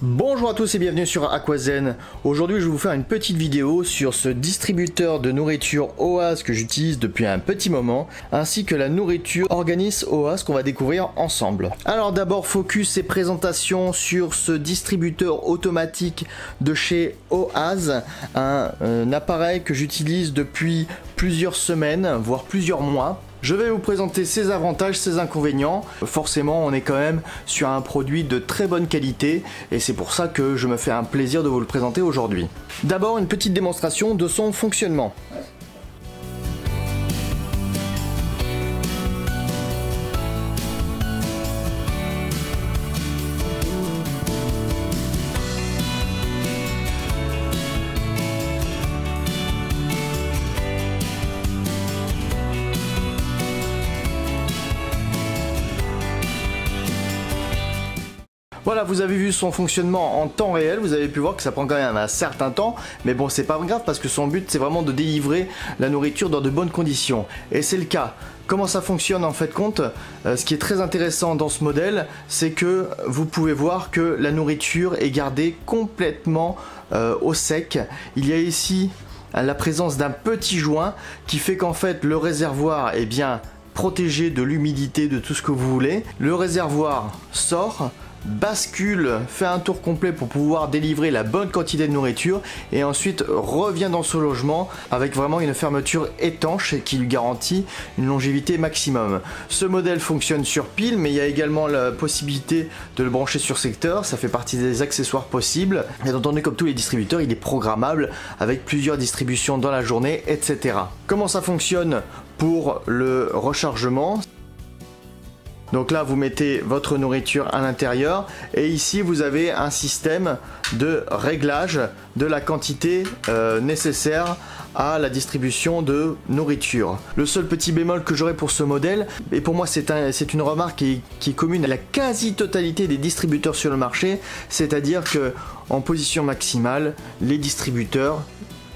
Bonjour à tous et bienvenue sur Aquazen. Aujourd'hui je vais vous faire une petite vidéo sur ce distributeur de nourriture OAS que j'utilise depuis un petit moment, ainsi que la nourriture Organis OAS qu'on va découvrir ensemble. Alors d'abord focus et présentation sur ce distributeur automatique de chez OAS, un appareil que j'utilise depuis plusieurs semaines, voire plusieurs mois. Je vais vous présenter ses avantages, ses inconvénients. Forcément, on est quand même sur un produit de très bonne qualité et c'est pour ça que je me fais un plaisir de vous le présenter aujourd'hui. D'abord, une petite démonstration de son fonctionnement. Voilà, vous avez vu son fonctionnement en temps réel, vous avez pu voir que ça prend quand même un certain temps, mais bon, c'est pas grave parce que son but c'est vraiment de délivrer la nourriture dans de bonnes conditions. Et c'est le cas. Comment ça fonctionne en fait compte? Ce qui est très intéressant dans ce modèle, c'est que vous pouvez voir que la nourriture est gardée complètement au sec. Il y a ici la présence d'un petit joint qui fait qu'en fait le réservoir est bien protégé de l'humidité, de tout ce que vous voulez. Le réservoir sort, bascule, fait un tour complet pour pouvoir délivrer la bonne quantité de nourriture et ensuite revient dans son logement avec vraiment une fermeture étanche qui lui garantit une longévité maximum. Ce modèle fonctionne sur pile, mais il y a également la possibilité de le brancher sur secteur, ça fait partie des accessoires possibles. Bien entendu, comme tous les distributeurs, il est programmable avec plusieurs distributions dans la journée, etc. Comment ça fonctionne pour le rechargement? Donc là, vous mettez votre nourriture à l'intérieur et ici, vous avez un système de réglage de la quantité nécessaire à la distribution de nourriture. Le seul petit bémol que j'aurais pour ce modèle, et pour moi c'est une remarque qui est commune à la quasi-totalité des distributeurs sur le marché, c'est-à-dire que en position maximale, les distributeurs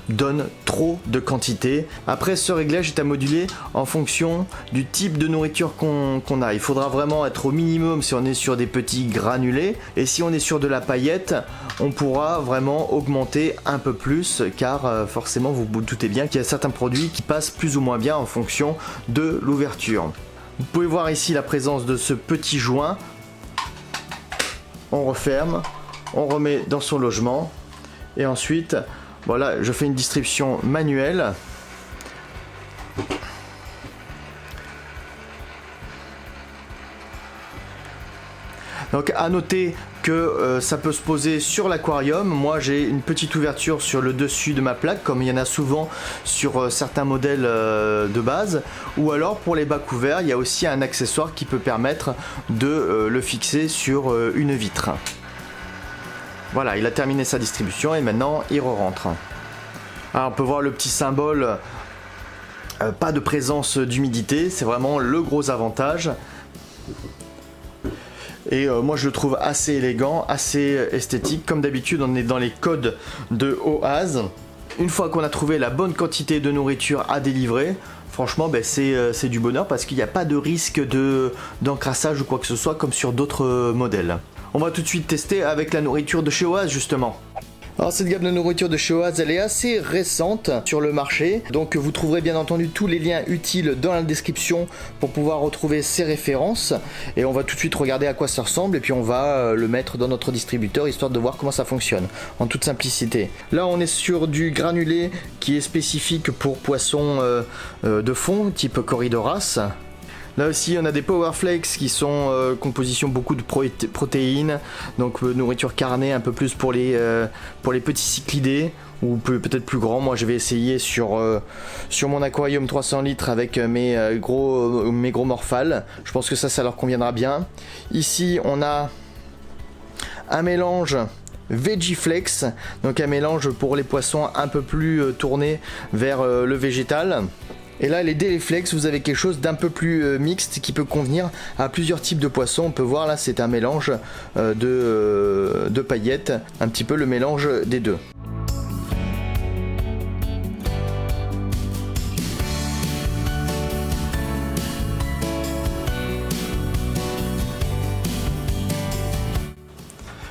donne trop de quantité. Après, ce réglage est à moduler en fonction du type de nourriture qu'on a. Il faudra vraiment être au minimum si on est sur des petits granulés, et si on est sur de la paillette, on pourra vraiment augmenter un peu plus, car forcément vous vous doutez bien qu'il y a certains produits qui passent plus ou moins bien en fonction de l'ouverture. Vous pouvez voir ici la présence de ce petit joint. On referme, on remet dans son logement et ensuite voilà, je fais une distribution manuelle. Donc à noter que ça peut se poser sur l'aquarium. Moi j'ai une petite ouverture sur le dessus de ma plaque, comme il y en a souvent sur certains modèles de base. Ou alors pour les bacs ouverts, il y a aussi un accessoire qui peut permettre de le fixer sur une vitre. Voilà, il a terminé sa distribution et maintenant il re-rentre. Alors on peut voir le petit symbole, pas de présence d'humidité, c'est vraiment le gros avantage. Et moi je le trouve assez élégant, assez esthétique. Comme d'habitude, on est dans les codes de OAS. Une fois qu'on a trouvé la bonne quantité de nourriture à délivrer, franchement c'est du bonheur parce qu'il n'y a pas de risque d'encrassage ou quoi que ce soit comme sur d'autres modèles. On va tout de suite tester avec la nourriture de chez OAS justement. Alors cette gamme de nourriture de chez OAS, elle est assez récente sur le marché, donc vous trouverez bien entendu tous les liens utiles dans la description pour pouvoir retrouver ces références. Et on va tout de suite regarder à quoi ça ressemble et puis on va le mettre dans notre distributeur histoire de voir comment ça fonctionne en toute simplicité. Là on est sur du granulé qui est spécifique pour poissons de fond type Corydoras. Là aussi on a des Power Flakes qui sont composition beaucoup de protéines, donc nourriture carnée un peu plus pour les petits cyclidés ou peut-être plus grands. Moi je vais essayer sur mon aquarium 300 litres avec mes gros morphales. Je pense que ça leur conviendra bien. Ici on a un mélange Vegiflex, donc un mélange pour les poissons un peu plus tournés vers le végétal. Et là les Deliflex, vous avez quelque chose d'un peu plus mixte qui peut convenir à plusieurs types de poissons. On peut voir là c'est un mélange de paillettes, un petit peu le mélange des deux.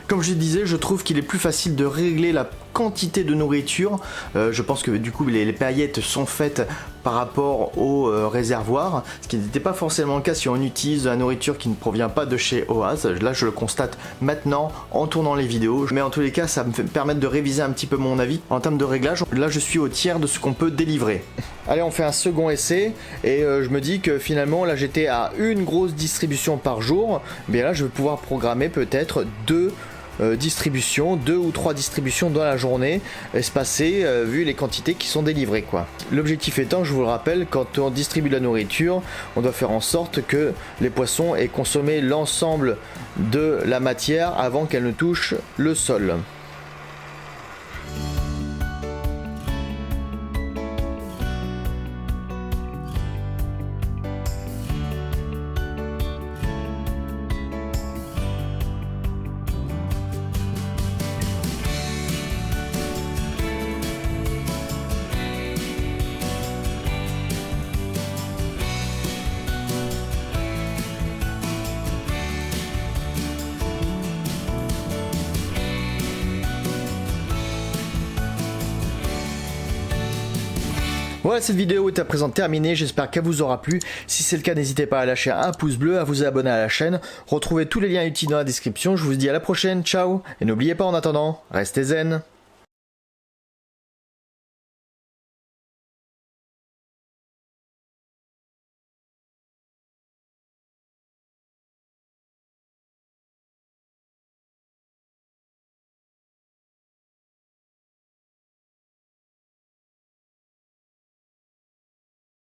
Comme je disais, je trouve qu'il est plus facile de régler la quantité de nourriture. Je pense que du coup les paillettes sont faites par rapport au réservoir, ce qui n'était pas forcément le cas si on utilise de la nourriture qui ne provient pas de chez Oaz. Là je le constate maintenant en tournant les vidéos, mais en tous les cas ça me permet de réviser un petit peu mon avis en termes de réglage. Là je suis au tiers de ce qu'on peut délivrer. Allez, on fait un second essai et je me dis que finalement là j'étais à une grosse distribution par jour. Bien là je vais pouvoir programmer peut-être deux ou trois distributions dans la journée espacées vu les quantités qui sont délivrées quoi. L'objectif étant, je vous le rappelle, quand on distribue de la nourriture, on doit faire en sorte que les poissons aient consommé l'ensemble de la matière avant qu'elle ne touche le sol. Voilà, cette vidéo est à présent terminée, j'espère qu'elle vous aura plu. Si c'est le cas, n'hésitez pas à lâcher un pouce bleu, à vous abonner à la chaîne. Retrouvez tous les liens utiles dans la description, je vous dis à la prochaine, ciao. Et n'oubliez pas en attendant, restez zen.